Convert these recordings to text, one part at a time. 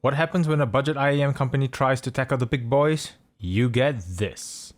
What happens when a budget IEM company tries to tackle the big boys? You get this.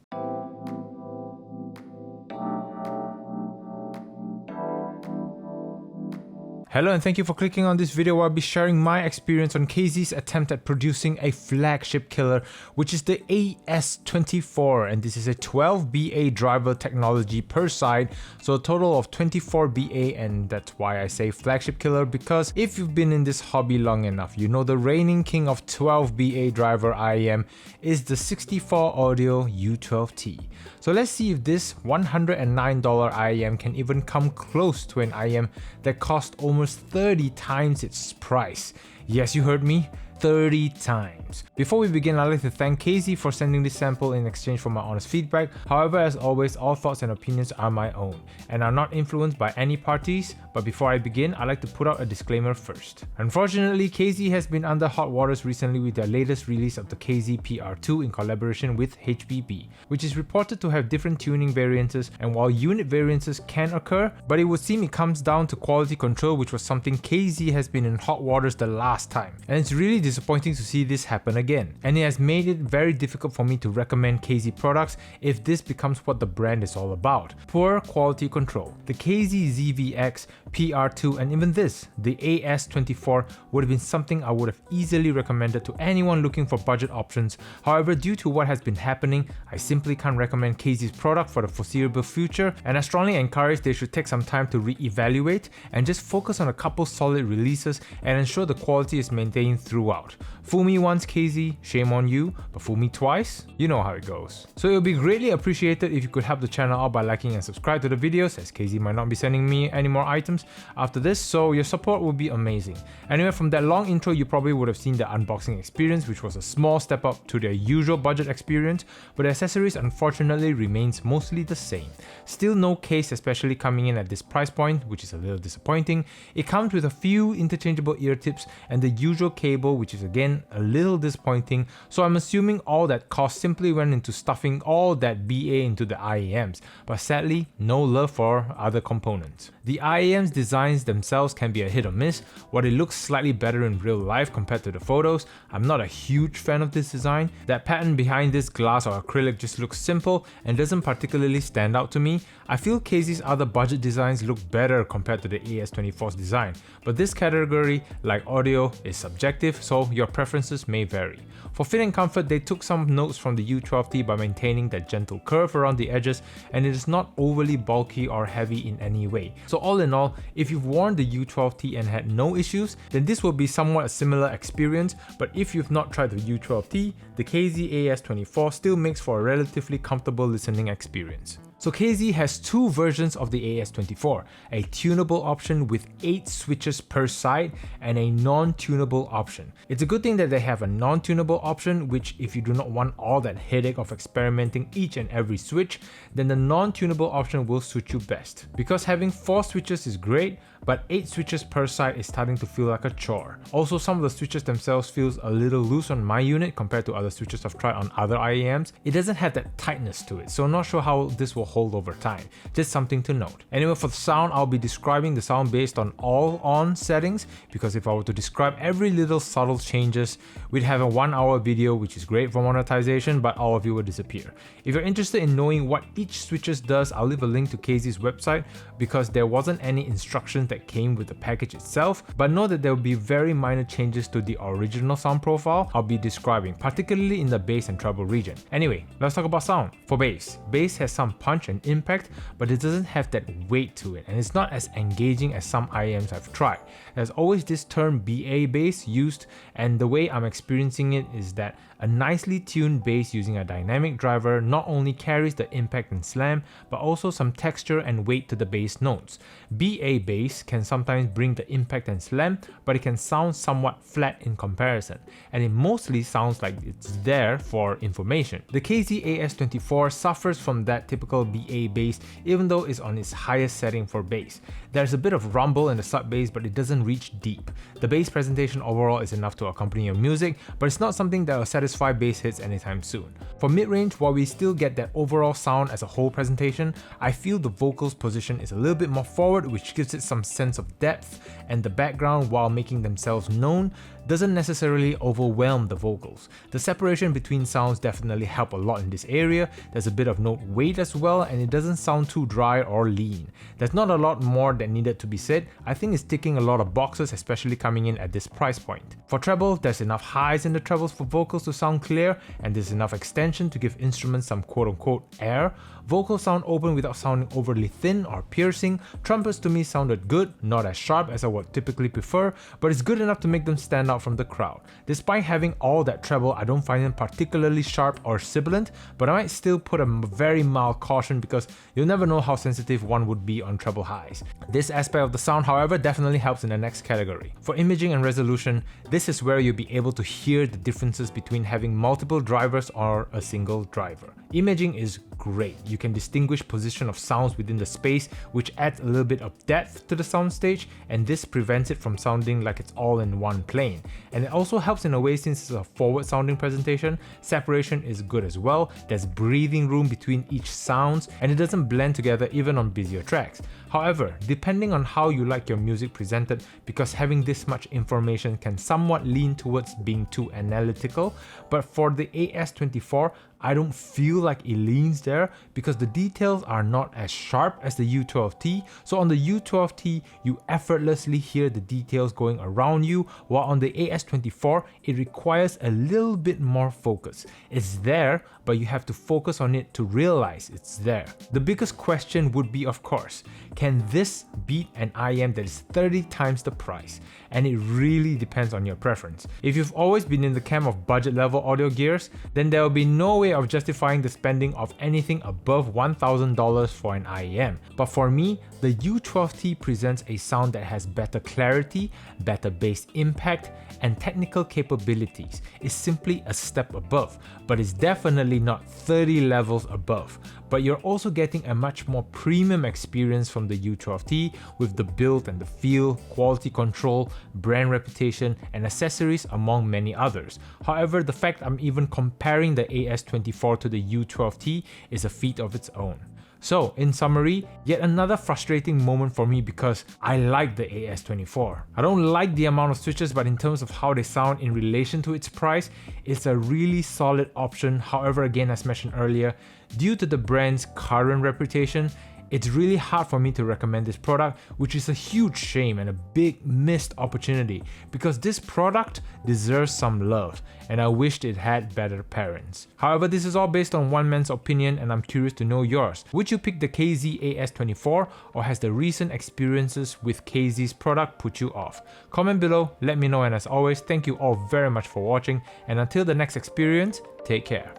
Hello and thank you for clicking on this video where I'll be sharing my experience on KZ's attempt at producing a flagship killer, which is the AS24, and this is a 12 BA driver technology per side, so a total of 24 BA, and that's why I say flagship killer, because if you've been in this hobby long enough, you know the reigning king of 12 BA driver IEM is the 64 Audio U12T. So let's see if this $109 IEM can even come close to an IEM that cost almost 30 times its price. Yes, you heard me, 30 times. Before we begin, I'd like to thank KZ for sending this sample in exchange for my honest feedback. However, as always, all thoughts and opinions are my own and are not influenced by any parties. But before I begin, I'd like to put out a disclaimer first. Unfortunately, KZ has been under hot waters recently with their latest release of the KZ PR2 in collaboration with HBB, which is reported to have different tuning variances, and while unit variances can occur, but it would seem it comes down to quality control, which was something KZ has been in hot waters the last time. And it's really disappointing to see this happen again, and it has made it very difficult for me to recommend KZ products if this becomes what the brand is all about: poor quality control. The KZ ZVX, PR2, and even this, the AS24, would have been something I would have easily recommended to anyone looking for budget options. However, due to what has been happening, I simply can't recommend KZ's product for the foreseeable future, and I strongly encourage they should take some time to re-evaluate and just focus on a couple solid releases and ensure the quality is maintained throughout. Fool me once, KZ, shame on you, but fool me twice, you know how it goes. So it would be greatly appreciated if you could help the channel out by liking and subscribe to the videos, as KZ might not be sending me any more items after this, so your support would be amazing. Anyway, from that long intro, you probably would have seen the unboxing experience, which was a small step up to their usual budget experience, but the accessories unfortunately remains mostly the same. Still no case, especially coming in at this price point, which is a little disappointing. It comes with a few interchangeable ear tips and the usual cable, which is again a little disappointing, so I'm assuming all that cost simply went into stuffing all that BA into the IEMs, but sadly no love for other components. The IEMs designs themselves can be a hit or miss. While it looks slightly better in real life compared to the photos, I'm not a huge fan of this design. That pattern behind this glass or acrylic just looks simple and doesn't particularly stand out to me. I feel KZ's other budget designs look better compared to the AS24's design, but this category, like audio, is subjective, so your preferences may vary. For fit and comfort, they took some notes from the U12T by maintaining that gentle curve around the edges, and it is not overly bulky or heavy in any way. So all in all, if you've worn the U12T and had no issues, then this will be somewhat a similar experience, but if you've not tried the U12T, the KZ AS24 still makes for a relatively comfortable listening experience. So KZ has two versions of the AS24, a tunable option with 8 switches per side and a non-tunable option. It's a good thing that they have a non-tunable option, which if you do not want all that headache of experimenting each and every switch, then the non-tunable option will suit you best. Because having 4 switches is great, but 8 switches per side is starting to feel like a chore. Also, some of the switches themselves feels a little loose on my unit compared to other switches I've tried on other IEMs. It doesn't have that tightness to it, so I'm not sure how this will hold over time. Just something to note. Anyway, for the sound, I'll be describing the sound based on all on settings, because if I were to describe every little subtle changes, we'd have a 1-hour video, which is great for monetization, but all of you would disappear. If you're interested in knowing what each switches does, I'll leave a link to KZ's website, because there wasn't any instructions that came with the package itself, but know that there will be very minor changes to the original sound profile I'll be describing, particularly in the bass and treble region. Anyway, let's talk about sound. For bass has some punch and impact, but it doesn't have that weight to it, and it's not as engaging as some IEMs I've tried. There's always this term BA bass used, and the way I'm experiencing it is that a nicely tuned bass using a dynamic driver not only carries the impact and slam, but also some texture and weight to the bass notes. BA bass can sometimes bring the impact and slam, but it can sound somewhat flat in comparison, and it mostly sounds like it's there for information. The KZ AS24 suffers from that typical BA bass, even though it's on its highest setting for bass. There's a bit of rumble in the sub bass, but it doesn't reach deep. The bass presentation overall is enough to accompany your music, but it's not something that will satisfy bass hits anytime soon. For mid-range, while we still get that overall sound as a whole presentation, I feel the vocals position is a little bit more forward, which gives it some sense of depth, and the background, while making themselves known, doesn't necessarily overwhelm the vocals. The separation between sounds definitely help a lot in this area. There's a bit of note weight as well, and it doesn't sound too dry or lean. There's not a lot more that needed to be said. I think it's ticking a lot of boxes, especially coming in at this price point. For treble, there's enough highs in the trebles for vocals to sound clear, and there's enough extension to give instruments some quote-unquote air. Vocals sound open without sounding overly thin or piercing. Trumpets to me sounded good, not as sharp as I would typically prefer, but it's good enough to make them stand out from the crowd. Despite having all that treble, I don't find them particularly sharp or sibilant, but I might still put a very mild caution because you'll never know how sensitive one would be on treble highs. This aspect of the sound, however, definitely helps in the next category. For imaging and resolution, this is where you'll be able to hear the differences between having multiple drivers or a single driver. Imaging is great. You can distinguish position of sounds within the space, which adds a little bit of depth to the soundstage, and this prevents it from sounding like it's all in one plane. And it also helps in a way since it's a forward sounding presentation. Separation is good as well. There's breathing room between each sounds, and it doesn't blend together even on busier tracks. However, depending on how you like your music presented, because having this much information can somewhat lean towards being too analytical, but for the AS24, I don't feel like it leans there because the details are not as sharp as the U12T. So on the U12T, you effortlessly hear the details going around you, while on the AS24, it requires a little bit more focus. It's there, but you have to focus on it to realize it's there. The biggest question would be, of course, can this beat an IEM that is 30 times the price? And it really depends on your preference. If you've always been in the camp of budget level audio gears, then there will be no way of justifying the spending of anything above $1,000 for an IEM. But for me, the U12T presents a sound that has better clarity, better bass impact, and technical capabilities. It's simply a step above, but it's definitely not 30 levels above. But you're also getting a much more premium experience from the U12T with the build and the feel, quality control, brand reputation, and accessories among many others. However, the fact I'm even comparing the AS24 to the U12T is a feat of its own. So, in summary, yet another frustrating moment for me because I like the AS24. I don't like the amount of switches, but in terms of how they sound in relation to its price, it's a really solid option. However, again, as mentioned earlier, due to the brand's current reputation, it's really hard for me to recommend this product, which is a huge shame and a big missed opportunity because this product deserves some love and I wished it had better parents. However, this is all based on one man's opinion and I'm curious to know yours. Would you pick the KZ AS24 or has the recent experiences with KZ's product put you off? Comment below, let me know, and as always, thank you all very much for watching, and until the next experience, take care.